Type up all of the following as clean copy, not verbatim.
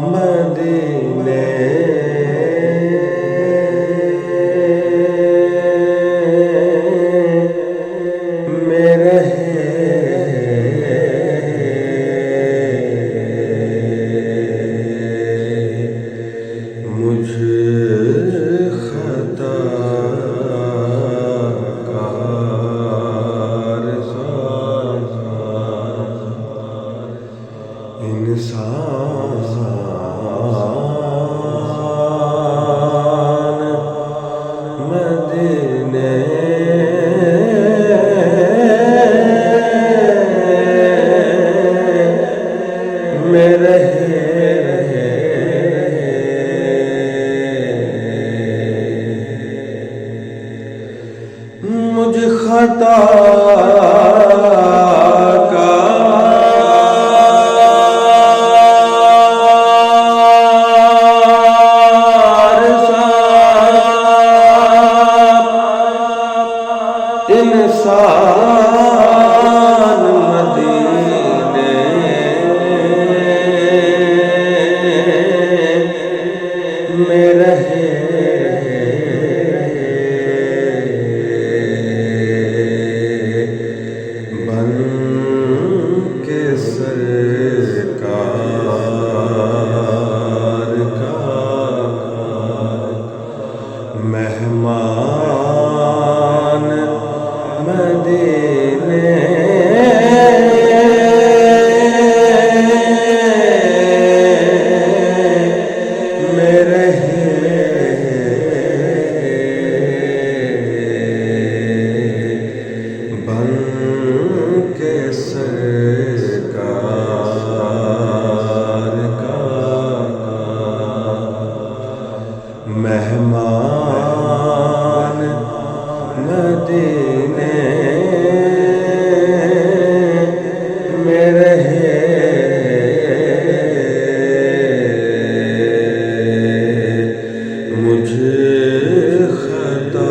مدینے میں رہے مجھ خطا کار انسان مدینے میں رہے مجھ خطا انسان مدینے میں رہے بن کے سرکار کا مہمان مدینے میں رہے بن کے سرکار کا مہمان مدینے میں رہے مجھ خطا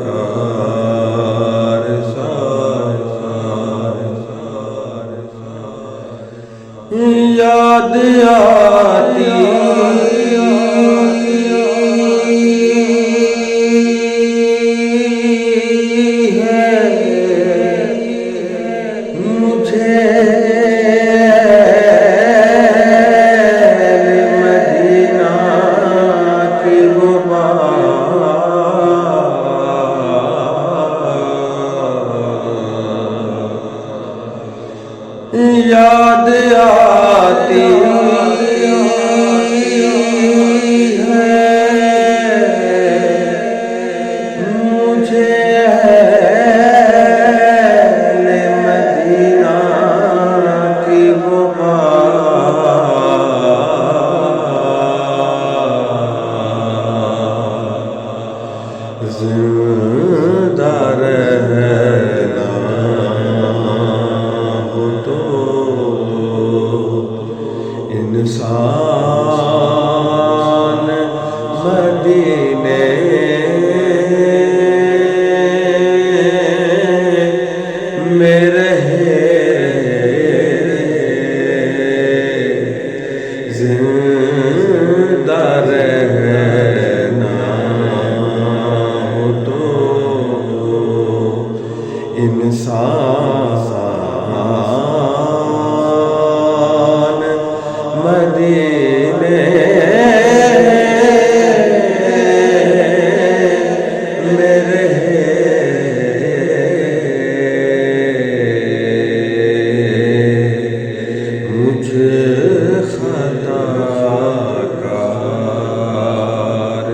کار یاد آتی یاد آتی ہے مجھے اہل مدینہ کی وہ بات زندہ رہنا انسان مدینے میں رہے زندہ رہنا ہو تو انسان مدینے میں رہے مجھ خطا کار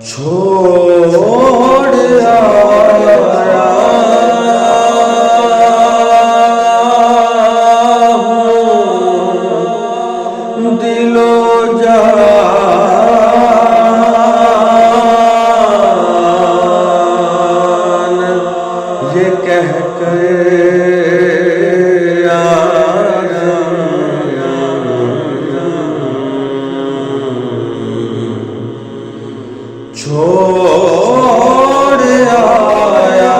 چھوڑ آیا دل و جان یہ کہہ کر چھوڑ آیا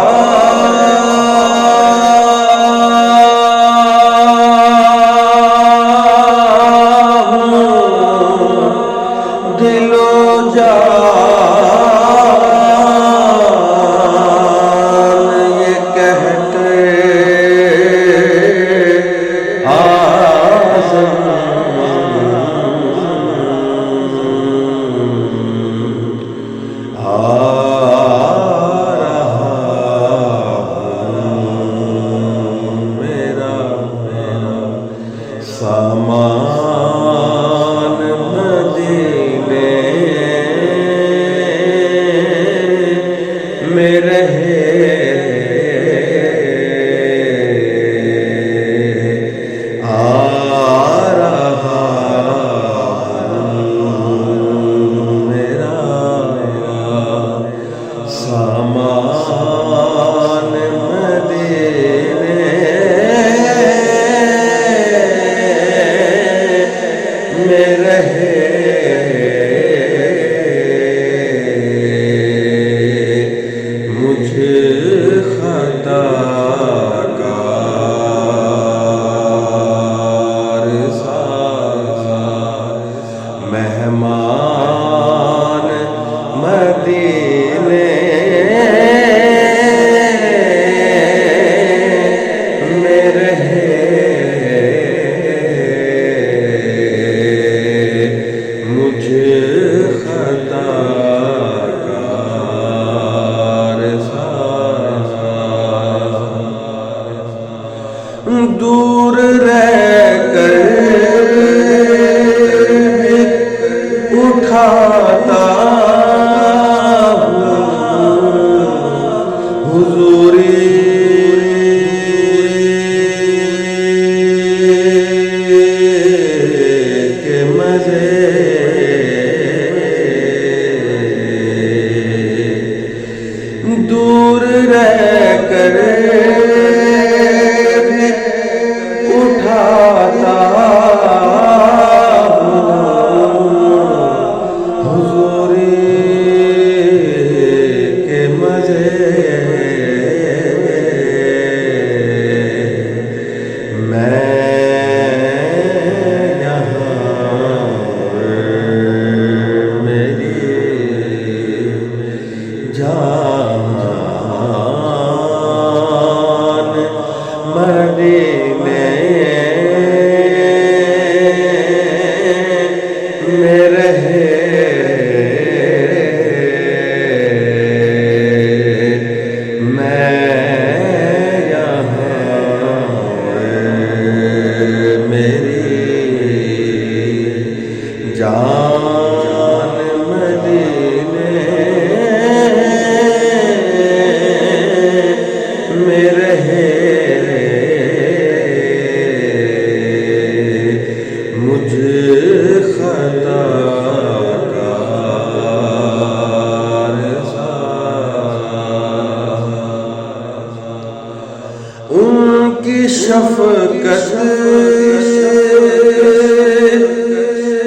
دور رہ کر اٹھاتا حضوری کے مزے دور رہ کر اٹھاتا حضوری کے مزے جان مدینے میں رہے مجھ خطا ان کی شفقت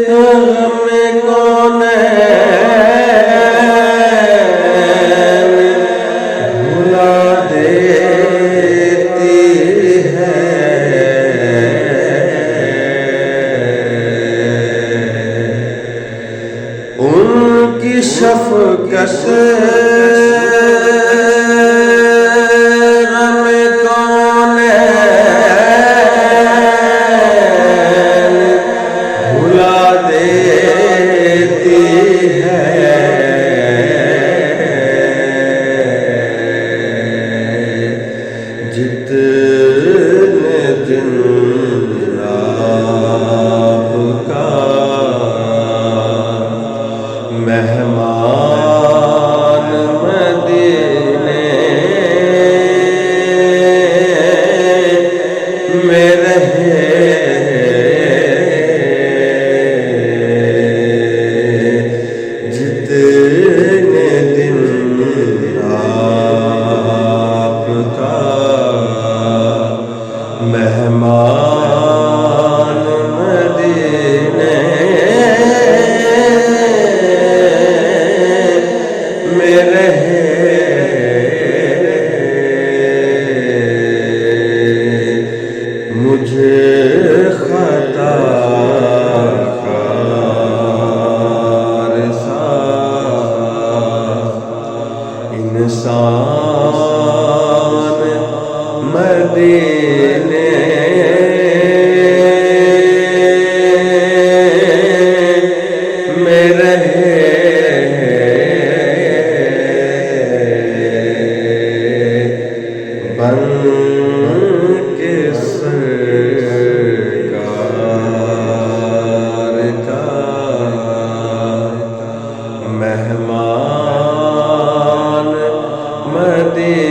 ہمیں کون بھلا دیتی ہے ان کی شفقت جتنے دن آپ کا مہمان مدینے میں رہے جتنے دن آپ کا مہمان مدینے میں رہے مجھے خطا کار سا انسان مدینے میں رہے بن کے سرکار کا مہمان مدینے